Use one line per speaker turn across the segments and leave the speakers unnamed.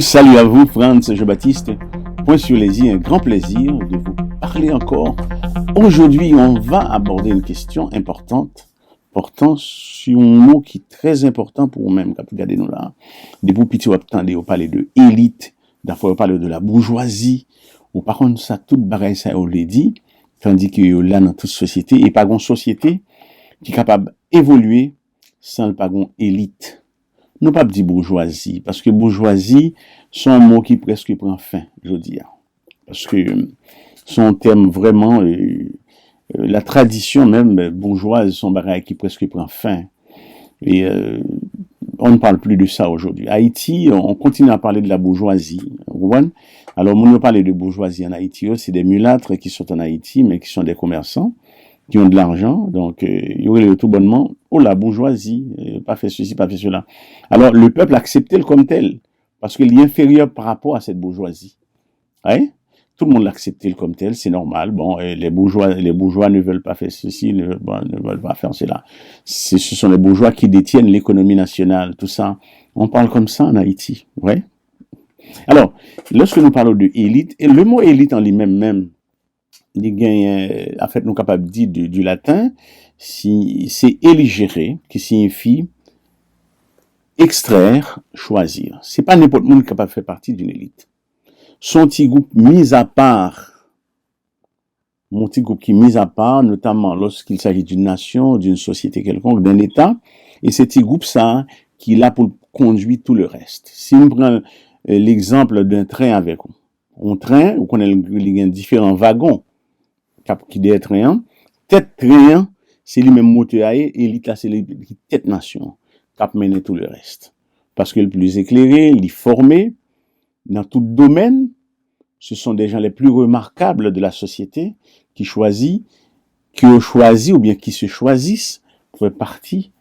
Salut à vous, Franz Jean-Baptiste. Point sur les i, un grand plaisir de vous parler encore. Aujourd'hui, on va aborder une question importante, portant sur un mot qui est très important pour vous-même, quand vous regardez nous là. Des vous petits, vous attendez, vous parlez de élite, d'abord vous parlez de la bourgeoisie, ou par contre, ça, toute bagaille, ça, on l'a dit, tandis que là, dans toute société, et pas une société qui est capable d'évoluer sans le pas une élite. Non pas dire bourgeoisie, parce que bourgeoisie, c'est un mot qui presque prend fin, je veux dire. Parce que son terme vraiment, la tradition même bourgeoise, son bagage qui presque prend fin. Et on ne parle plus de ça aujourd'hui. Haïti, on continue à parler de la bourgeoisie. Alors, on parle de bourgeoisie en Haïti, c'est des mulâtres qui sont en Haïti, mais qui sont des commerçants, qui ont de l'argent, donc il y aurait le tout bonnement, oh la bourgeoisie, pas fait ceci, pas fait cela. Alors le peuple acceptait comme tel, parce qu'il est inférieur par rapport à cette bourgeoisie. Hein? Tout le monde l'acceptait comme tel, c'est normal. Bon, les bourgeois ne veulent pas faire ceci, ne veulent pas faire cela. Ce sont les bourgeois qui détiennent l'économie nationale, tout ça. On parle comme ça en Haïti, ouais. Alors, lorsque nous parlons de élite, et le mot élite en lui-même, en fait, nous capables de dire du latin, c'est éligérer, qui signifie extraire, choisir. C'est pas n'importe qui est capable de faire partie d'une élite. Son petit groupe mis à part, mon petit groupe qui est mis à part, notamment lorsqu'il s'agit d'une nation, d'une société quelconque, d'un État, et ce petit groupe, ça, qui est là pour conduire tout le reste. Si on prend l'exemple d'un train avec un train, où on a différents wagons, qui doit être rien, tête rien, c'est lui même moteur et élite là, c'est tête nation, qui mène tout le reste. Parce que le plus éclairé, il est formé dans tout domaine, ce sont des gens les plus remarquables de la société qui ont choisi ou bien qui se choisissent pour faire partie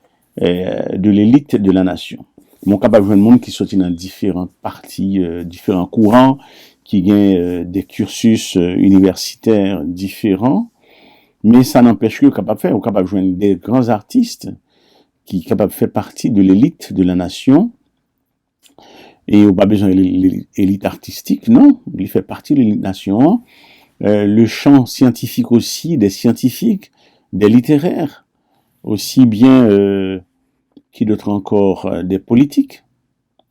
de l'élite de la nation. Mon capable de monde qui sortit dans différentes parties, différents courants, qui gagnent des cursus universitaires différents, mais ça n'empêche que capable de faire, ou capable de joindre des grands artistes qui sont capables de faire partie de l'élite de la nation, et on n'a pas besoin de l'élite artistique, non, il fait partie de l'élite nation. Le champ scientifique aussi, des scientifiques, des littéraires, aussi bien qui d'autres encore, des politiques,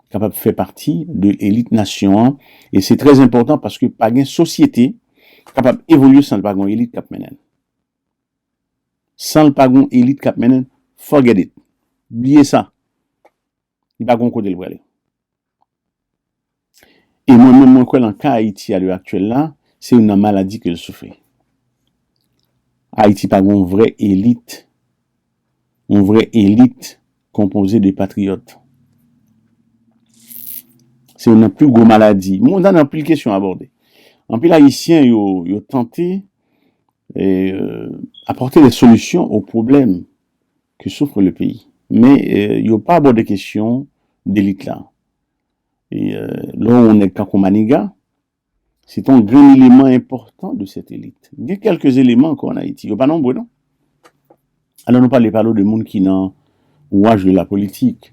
capable de faire partie de l'élite nation. Et c'est très important parce que pas une société capable d'évoluer sans le pas une élite cap menen. Sans le pas une élite cap menen, forget it. Oubliez ça. Il n'y a pas de côté le aller. Et moi-même, moi, dans le cas Haïti à l'heure actuelle là, c'est une maladie que je souffre. Haïti pas une vraie élite composée de patriotes. C'est une plus grosse maladie. Moi, on a plus de questions à aborder. En plus, les Haïtiens, ils ont tenté apporter des solutions aux problèmes que souffre le pays. Mais ils n'ont pas abordé des questions d'élite là. Et là, on est quand Maniga, c'est un grand élément important de cette élite. Il y a quelques éléments encore en Haïti. Il n'y a pas nombreux, non? Alors, nous parlons de monde qui n'ont ouage de la politique.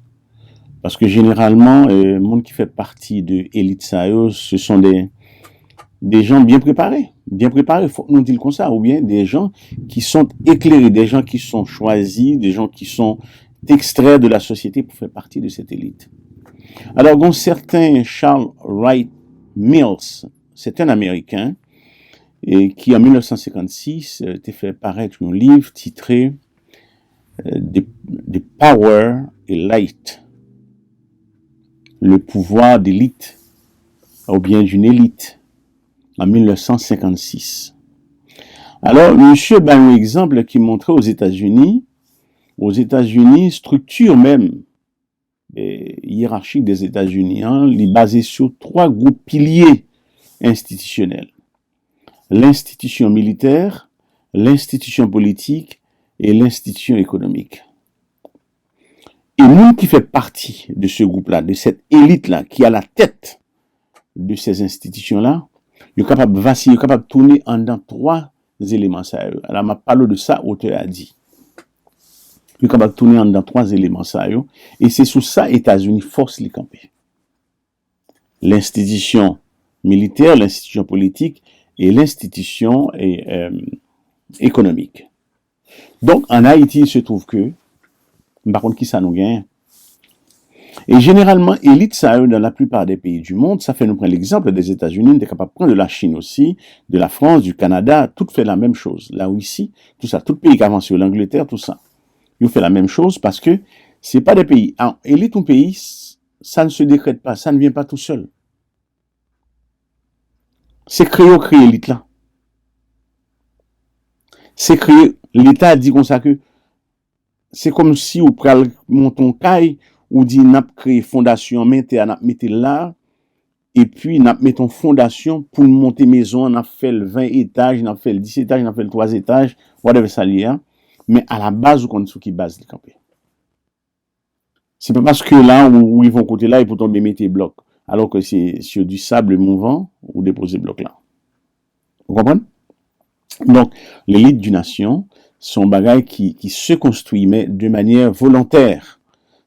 Parce que généralement, le monde qui fait partie de l'élite SAO, ce sont des gens bien préparés, faut nous dire comme ça, ou bien des gens qui sont éclairés, des gens qui sont choisis, des gens qui sont extraits de la société pour faire partie de cette élite. Alors, un certain Charles Wright Mills, c'est un Américain, et qui en 1956 a fait paraître un livre titré The Power Elite, le pouvoir d'élite, ou bien d'une élite, en 1956. Alors, monsieur ben un exemple qui montrait aux États-Unis, structure même hiérarchique des États-Unis, il est basé sur 3 groupes piliers institutionnels. L'institution militaire, l'institution politique et l'institution économique. Et nous qui fait partie de ce groupe-là, de cette élite-là, qui est à la tête de ces institutions-là, il est capable de vaciller, il est capable de tourner en dans 3 éléments. Ça, alors, m'a parlé de ça, auteur a dit. Il est capable de tourner en dans 3 éléments. Ça, et c'est sous ça, États-Unis force les camper. l'institution militaire, l'institution politique et l'institution économique. Donc, en Haïti, il se trouve que, par contre, qui ça nous gagne? Et généralement, élite, ça dans la plupart des pays du monde, ça fait nous prendre l'exemple des États-Unis, on est capable de prendre de la Chine aussi, de la France, du Canada, tout fait la même chose. Là où ici, tout ça, tout pays qui avance sur l'Angleterre, tout ça. Ils fait la même chose parce que c'est pas des pays. En élite ou pays, ça ne se décrète pas, ça ne vient pas tout seul. C'est créé élite là. C'est créé, l'État dit comme ça que c'est comme si on pral monton caille ou dit n'a créé fondation, mettez là et puis n'a mettons fondation pour monter maison, on a fait le 20 étages, on a fait le 10 étages, on a fait le 3 étages, whatever ça lié, mais à la base, on connaît ce qui base de camper. C'est pas parce que là, où ils vont côté là, ils vont tomber mettre blocs, alors que c'est sur du sable mouvant, ou déposer bloc là. Vous comprenez? Donc, l'élite d'une nation, sont bagailles qui se construit, mais de manière volontaire.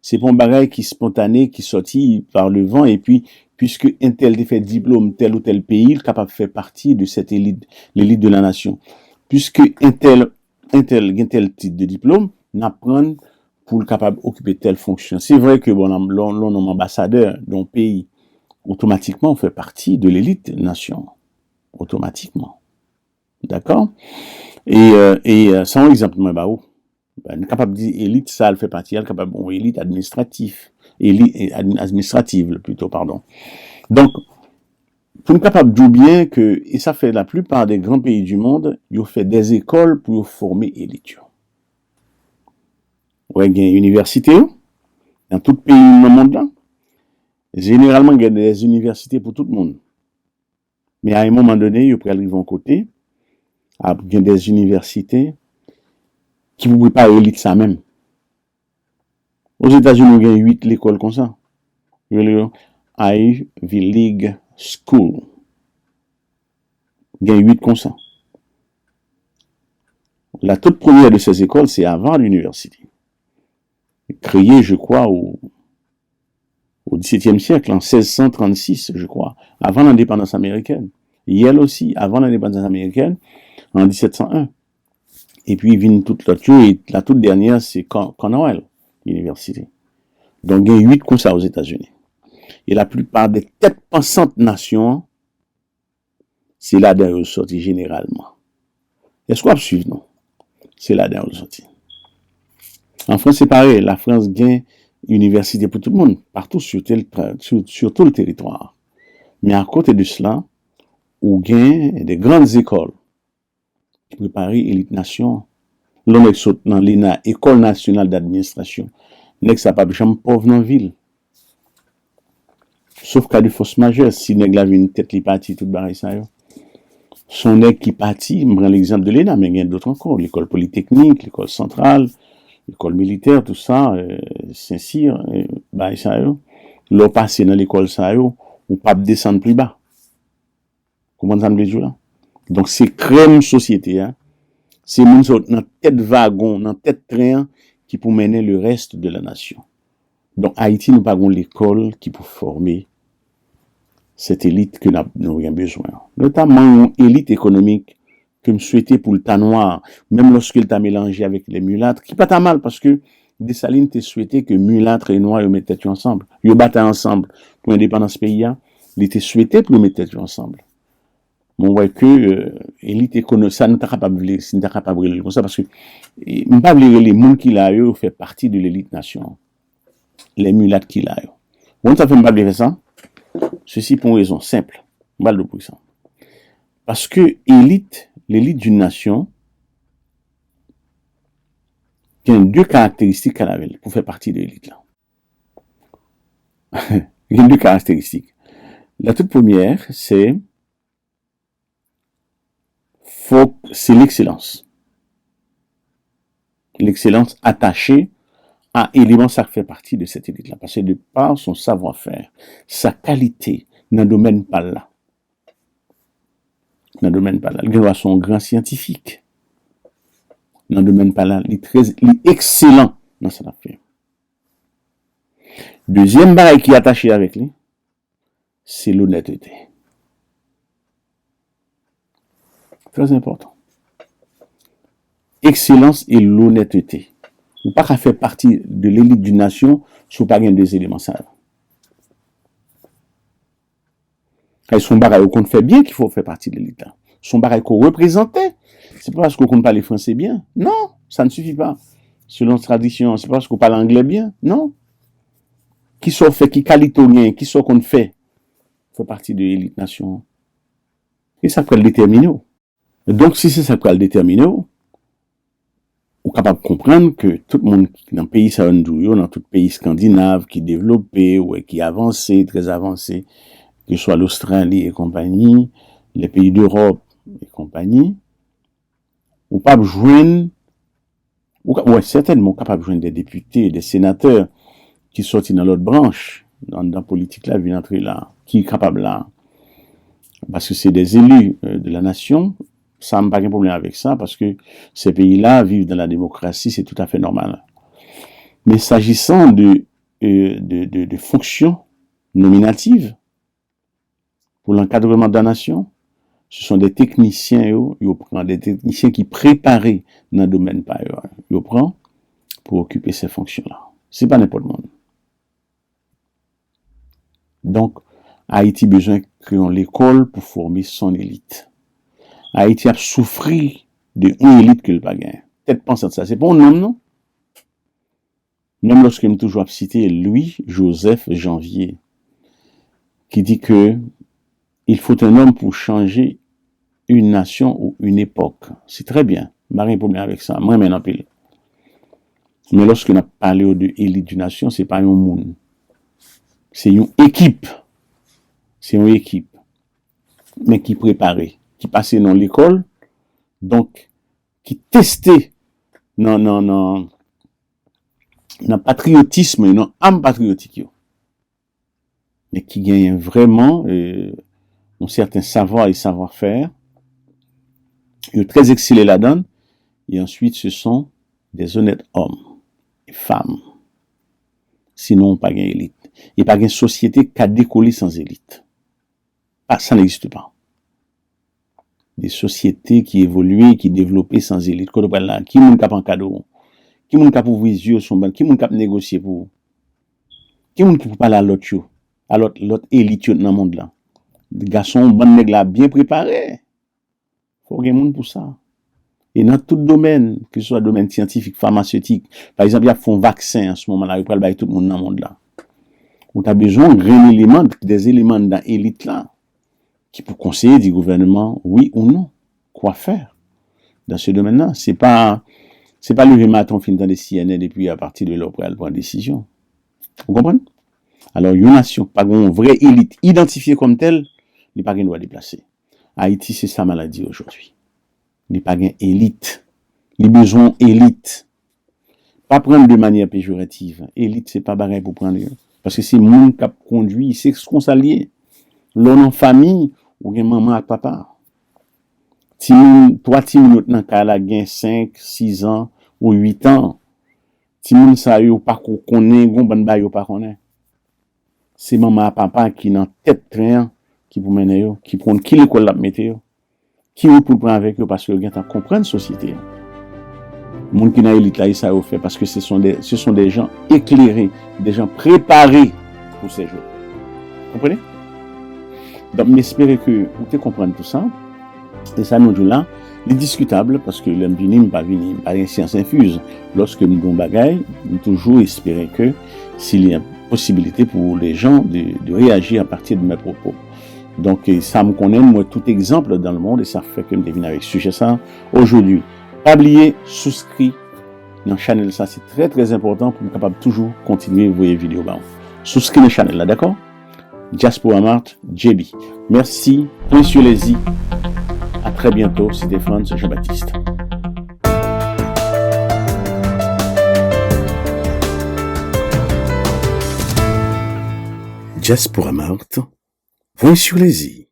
C'est pas un bagaille qui est spontané, qui sortit par le vent, et puis, puisque un tel fait diplôme, tel ou tel pays, il est capable de faire partie de cette élite, l'élite de la nation. Puisque un tel titre de diplôme, n'apprend pour le capable d'occuper telle fonction. C'est vrai que, bon, l'on nomme ambassadeur d'un pays, automatiquement, on fait partie de l'élite nation. Automatiquement. D'accord? Et sans exemple, moi, bah, on est capable de dire élite, ça, elle fait partie, elle est capable, bon, élite administrative, plutôt, pardon. Donc, pour être capable de dire bien que, et ça fait la plupart des grands pays du monde, ils ont fait des écoles pour former élite. Ouais, il y a une université, dans tout pays dans le monde là. Généralement, il y a des universités pour tout le monde. Mais à un moment donné, ils peuvent arriver en côté, il y a des universités qui ne pouvaient pas élite ça même. Aux États-Unis, il y a 8 écoles comme ça. Il y a Ivy League School. Il y a 8 comme ça. La toute première de ces écoles, c'est avant l'université. Créée, je crois, au XVIIe siècle, en 1636, je crois, avant l'indépendance américaine. Yale aussi, avant l'indépendance américaine, en 1701. Et puis, vient toute l'autre, et la toute dernière, c'est Cornell University. Donc, il y a 8 comme ça aux États-Unis. Et la plupart des têtes pensantes nations, c'est là-dedans où sorti généralement. Est-ce qu'on va suivre, non? C'est là-dedans où sorti. En France, c'est pareil. La France gagne université pour tout le monde, partout sur tout le territoire. Mais à côté de cela, on gagne des grandes écoles qui préparent l'élite nation. L'on est dans l'ENA, École nationale d'administration. N'est-ce pas pas jamais pauvre dans la ville. Sauf qu'à des forces majeures, si n'est la une tête li parti tout barré ça yo. Son nèg qui parti, je prends l'exemple de l'ENA, mais il y a d'autres encore, l'école polytechnique, l'école centrale, l'école militaire, tout ça, Saint-Cyr, barré ça yo. L'on passe dans l'école ça yo, ou pas descendre plus bas. Comment ça me dit là? Donc c'est crème société, hein. C'est moun dans tête wagon, dans tête train qui pour mener le reste de la nation. Donc Haïti nous pas l'école qui pour former cette élite que nous avons besoin. Notamment une élite économique que me souhaitais pour le tas noir, même lorsqu'il t'a mélangé avec les mulâtres, qui pas ta mal parce que Dessalines t'a souhaité que mulâtres et noirs mettent tête ensemble. Ils battent ensemble pour l'indépendance pays. Il était souhaité pour mettre tête ensemble. On voit que élite économique, ça ne t'a capable de comme ça parce que ne pas les monde qui l'a eu fait partie de l'élite nation. Les mulâtres qui l'a eu. Bon, ça fait pas bien ça. Ceci pour une raison simple. Mal de puissant. Parce que l'élite d'une nation, il y a 2 caractéristiques qu'elle avait pour faire partie de l'élite là. Il y a 2 caractéristiques. La toute première, c'est l'excellence. L'excellence attachée à élément ça fait partie de cette élite là parce que de par son savoir-faire, sa qualité dans le domaine pas là. Dans le domaine pas là, il doit son grand scientifique. Dans le domaine pas là, il est excellent dans cette affaire. Deuxième bail qui est attaché avec lui, c'est l'honnêteté. Très important. Excellence et l'honnêteté. Ou pas qu'à faire partie de l'élite d'une nation si vous pas gagner des éléments ça. Quand son bagaille qu'on fait bien qu'il faut faire partie de l'élite là. Son bagaille qu'on représentait, c'est pas parce qu'on ne parle français bien. Non, ça ne suffit pas. Selon la tradition, c'est pas parce qu'on parle anglais bien. Non. Qui soit fait, qui qualitonien, qui soit qu'on fait partie de l'élite nation. Et ça peut le déterminer. Donc, si c'est ça qui peut le déterminer, on est capable de comprendre que tout le monde dans le pays, dans tout pays scandinave, qui est développé, ou qui est avancé, très avancé, que ce soit l'Australie et compagnie, les pays d'Europe et compagnie, ou pas joindre, ouais, certainement capable de joindre des députés, des sénateurs qui sortent dans l'autre branche, dans la politique là, viennent entrer là, qui est capable là, parce que c'est des élus de la nation, ça n'a pas de problème avec ça, parce que ces pays-là vivent dans la démocratie, c'est tout à fait normal. Mais s'agissant de fonctions nominatives, pour l'encadrement de la nation, ce sont des techniciens, des techniciens qui préparent dans le domaine par eux, pour occuper ces fonctions-là. C'est pas n'importe monde. Donc, Haïti a besoin de l'école pour former son élite. Haïti a souffert de une élite que le pas gagné. Peut-être penser de ça. C'est pas un homme, non? Même lorsque je toujours cité Louis-Joseph Janvier, qui dit que il faut un homme pour changer une nation ou une époque. C'est très bien. Je n'ai rien de problème avec ça. Moi, maintenant, pile. Mais lorsque on a parlé de l'élite d'une nation, c'est pas un monde. C'est une équipe. C'est une équipe. Mais qui préparait, qui passait dans l'école, donc, qui testait dans patriotisme, dans âme patriotique. Mais qui gagne vraiment un certain savoir et savoir-faire. Ils sont très excellés là-dedans. Et ensuite, ce sont des honnêtes hommes et femmes. Sinon, pas gain élite. Et pas gain société qui a décollé sans élite. Ah, ça n'existe pas. Des sociétés qui évoluent, qui développent sans élite. Quand on parle là, qui moun k'ap en cadeau? Qui moun k'ap ouvrir yeux son ban? Qui moun k'ap négocier pour? Qui moun qui peut parler à l'autre à l'autre élite dans le monde là? Des garçons, bon nèg là bien préparés. Faut gen moun pour ça. Et dans tout domaine, que ce soit domaine scientifique, pharmaceutique, par exemple, il y a font vaccin en ce moment-là, il peut le tout le monde dans le monde là. On a besoin des éléments dans l'élite là, qui peut conseiller du gouvernement, oui ou non, quoi faire dans ce domaine-là. C'est pas lever matin fin dans des CNN et puis à partir de là, pour prendre décision. Vous comprenez? Alors, une nation, pas une vraie élite identifiée comme telle, il n'y a pas de droit déplacer. Haïti, c'est sa maladie aujourd'hui. Il n'y a pas de élite. Il y a besoin élite. Pas prendre de manière péjorative. Élite, c'est pas pareil pour prendre. Parce que c'est le monde qui a conduit, c'est ce qu'on s'allie. L'on en famille, ou bien maman et papa. Timoun, 3 minutes dans le la gen 5, 6 ans, ou 8 ans. Timoun sa yo pas qu'on connaît, gon ban ba yo pas connaît. C'est maman et papa qui dans tête train, qui pour mener yo, qui prend qui l'école la mette yo. Qui ou pour prendre avec eux parce que vous comprendre la société. Les gens qui sont élite là, ça fait parce que ce sont des gens éclairés, des gens préparés pour ces jours. Vous comprenez? Donc, j'espère que vous comprenez tout ça. Et ça, nous là, c'est discutable parce que l'homme vini, pas une science infuse. Lorsque nous avons bagaille, nous toujours espérer que s'il y a possibilité pour les gens de réagir à partir de mes propos. Donc, ça me connaît, moi, tout exemple dans le monde, et ça fait que je viens avec ce sujet ça aujourd'hui. Pas oublier, souscrit dans la chaîne, ça c'est très très important pour être capable de toujours continuer vos vidéos. Souscrit dans la chaîne là, d'accord? Diaspora Mart, JB. Merci, monsieur Lézy. À très bientôt, c'était Franz Jean-Baptiste. Diaspora Mart. Point sur les i.